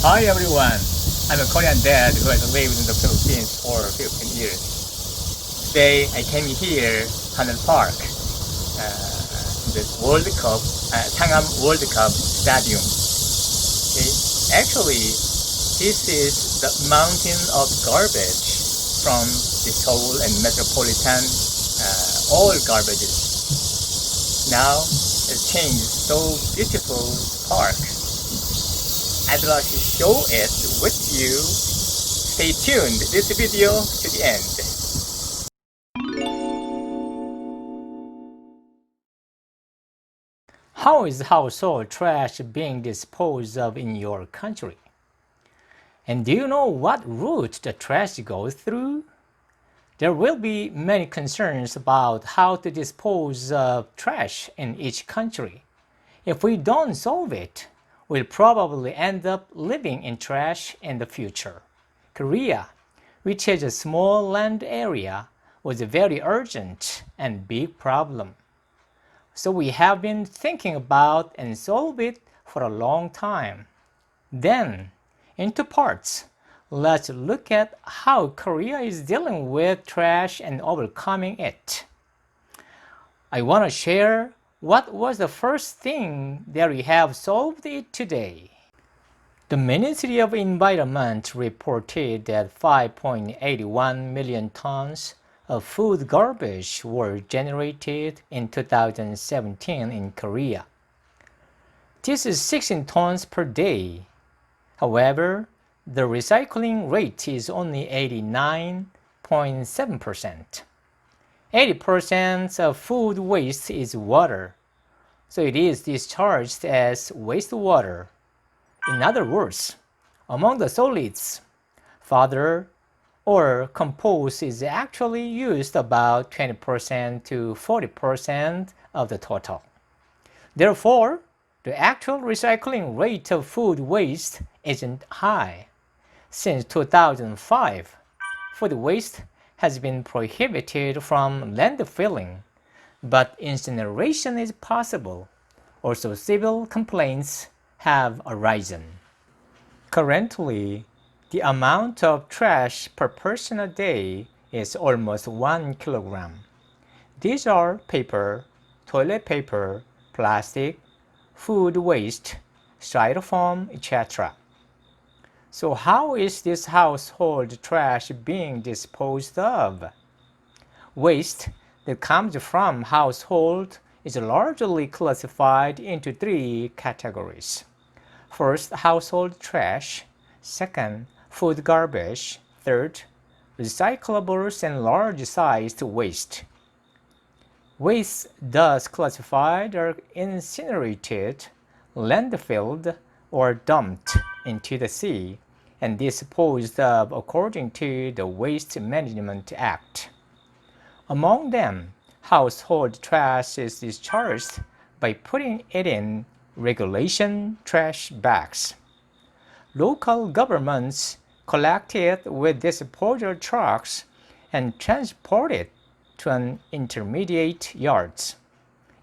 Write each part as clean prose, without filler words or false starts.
Hi everyone, I'm a Korean dad who has lived in the Philippines for 15 years. Today I came here, Hanel Park, the World Cup, Sangam World Cup Stadium. Okay. Actually, this is the mountain of garbage from the Seoul and metropolitan, all garbages. Now it's changed so beautiful park. I'd like to show it with you. Stay tuned this video to the end. How is household trash being disposed of in your country? And do you know what route the trash goes through? There will be many concerns about how to dispose of trash in each country. If we don't solve it, we'll probably end up living in trash in the future. Korea, which has a small land area, was a very urgent and big problem. So we have been thinking about and solve it for a long time. Then, into parts, let's look at how Korea is dealing with trash and overcoming it. I want to share what was the first thing that we have solved it today. The Ministry of Environment reported that 5.81 million tons of food garbage were generated in 2017 in Korea. This is 16 tons per day. However, the recycling rate is only 89.7%. 80% of food waste is water, so it is discharged as wastewater. In other words, among the solids, fodder or compost is actually used about 20% to 40% of the total. Therefore, the actual recycling rate of food waste isn't high. Since 2005, food waste has been prohibited from landfilling, but incineration is possible. Also, civil complaints have arisen. Currently, the amount of trash per person a day is almost 1 kilogram. These are paper, toilet paper, plastic, food waste, styrofoam, etc. So how is this household trash being disposed of? Waste that comes from household is largely classified into three categories. First, household trash. Second, food garbage. Third, recyclables and large-sized waste. Waste thus classified are incinerated, landfilled, or dumped into the sea and disposed of according to the Waste Management Act. Among them, household trash is discharged by putting it in regulation trash bags. Local governments collect it with disposal trucks and transport it to an intermediate yards.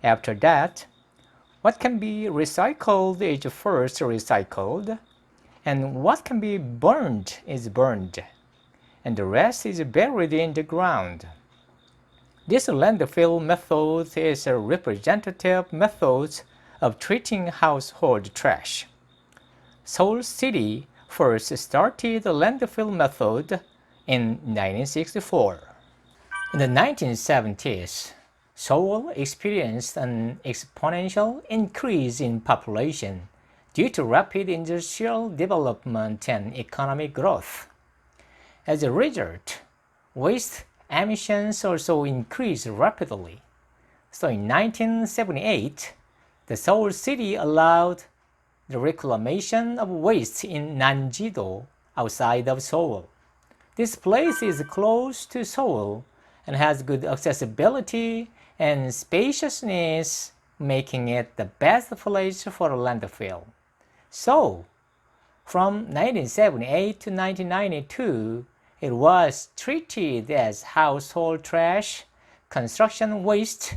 After that, what can be recycled is first recycled, and what can be burned is burned, and the rest is buried in the ground. This landfill method is a representative method of treating household trash. Seoul City first started the landfill method in 1964. In the 1970s, Seoul experienced an exponential increase in population due to rapid industrial development and economic growth. As a result, waste emissions also increased rapidly. So in 1978, the Seoul city allowed the reclamation of waste in Nanjido, outside of Seoul. This place is close to Seoul and has good accessibility and spaciousness, making it the best place for a landfill. So, from 1978 to 1992, it was treated as household trash, construction waste,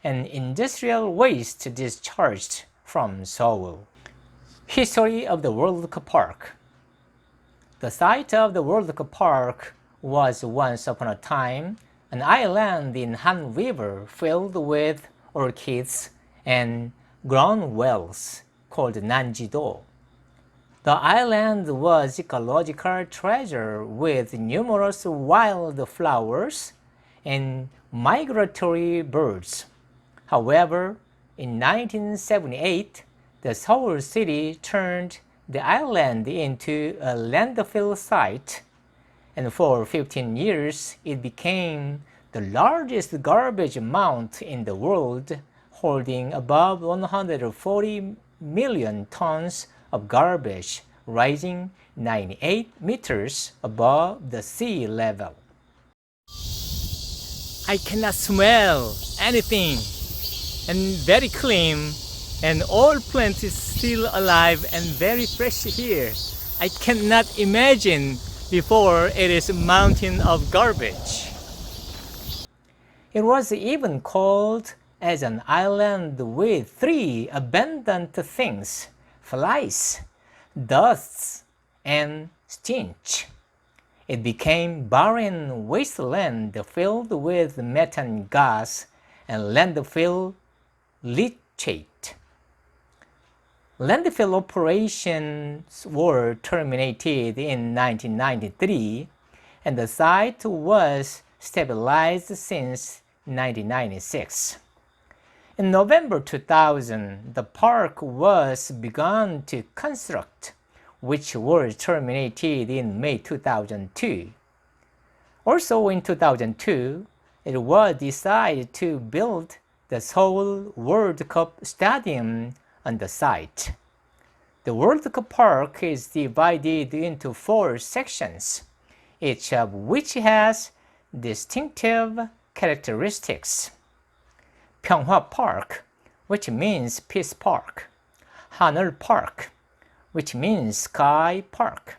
and industrial waste discharged from Seoul. History of the World Cup Park. The site of the World Cup Park was once upon a time an island in Han River filled with orchids and ground wells called Nanjido. The island was ecological treasure with numerous wild flowers and migratory birds. However, in 1978, the Seoul city turned the island into a landfill site, and for 15 years it became the largest garbage mound in the world, holding above 140 million tons of garbage, rising 98 meters above the sea level. I cannot smell anything, and very clean, and all plants is still alive and very fresh here. I cannot imagine before it is a mountain of garbage. It was even called as an island with three abundant things: flies, dusts, and stench. It became barren wasteland filled with methane gas and landfill leachate. Landfill operations were terminated in 1993, and the site was stabilized since 1996. In November 2000, the park was begun to construct, which was terminated in May 2002. Also in 2002, it was decided to build the Seoul World Cup Stadium on the site. The World Cup Park is divided into 4 sections, each of which has distinctive characteristics. Pyeonghwa Park, which means Peace Park. Haneul Park, which means Sky Park.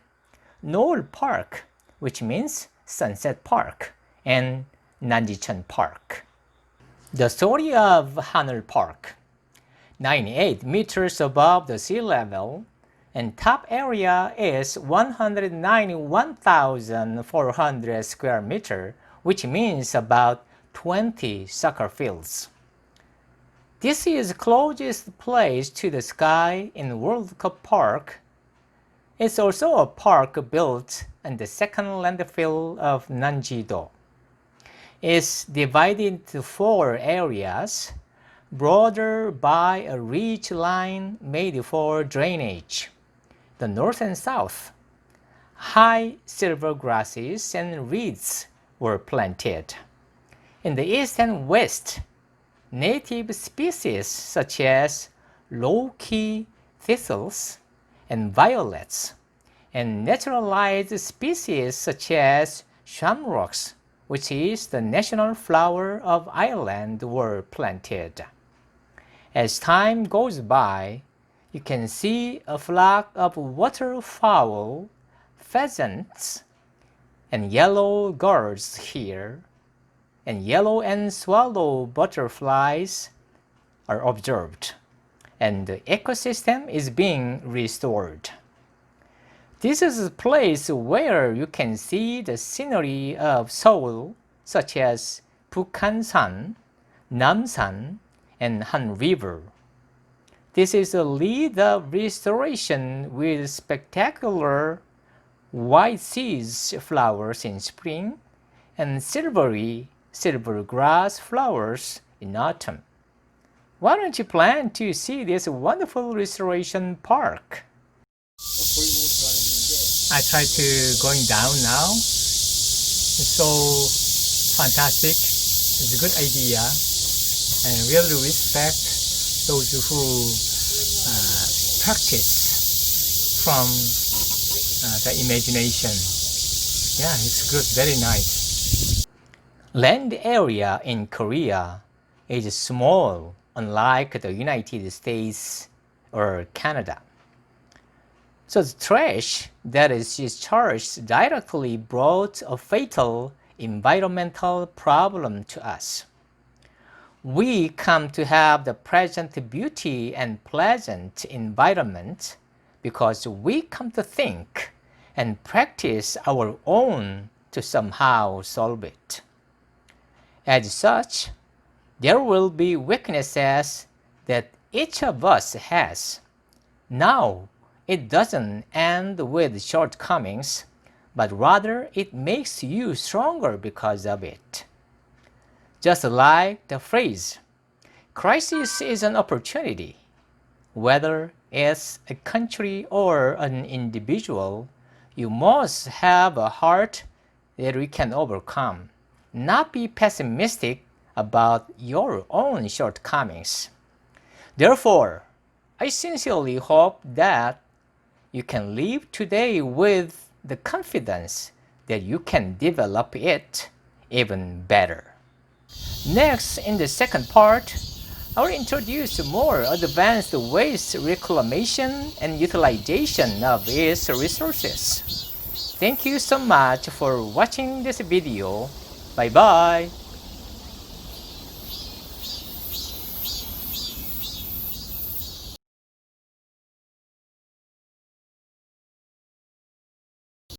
Noel Park, which means Sunset Park, and Nanjicheon Park. The story of Haneul Park. 98 meters above the sea level, and top area is 191,400 square meters, which means about 20 soccer fields. This is the closest place to the sky in World Cup Park. It's also a park built on the second landfill of Nanjido. It's divided into 4 areas, bordered by a ridge line made for drainage. The north and south, high silver grasses and reeds were planted. In the east and west, native species such as low-key thistles and violets, and naturalized species such as shamrocks, which is the national flower of Ireland, were planted. As time goes by, you can see a flock of waterfowl, pheasants, and yellow gulls here, and yellow and swallow butterflies are observed, and the ecosystem is being restored. This is a place where you can see the scenery of Seoul, such as Bukhansan, Namsan, and Han River. This is a lead of restoration with spectacular white seeds flowers in spring and silvery silver grass flowers in autumn. Why don't you plan to see this wonderful restoration park? I try to going down now. It's so fantastic. It's a good idea, and really respect those who practice from the imagination. Yeah, it's good, very nice. Land area in Korea is small, unlike the United States or Canada. So the trash that is discharged directly brought a fatal environmental problem to us. We come to have the present beauty and pleasant environment because we come to think and practice our own to somehow solve it. As such, there will be weaknesses that each of us has. Now, it doesn't end with shortcomings, but rather it makes you stronger because of it. Just like the phrase, crisis is an opportunity. Whether it's a country or an individual, you must have a heart that we can overcome. Not be pessimistic about your own shortcomings. Therefore, I sincerely hope that you can live today with the confidence that you can develop it even better. Next, in the second part, I will introduce more advanced waste reclamation and utilization of its resources. Thank you so much for watching this video. Bye bye.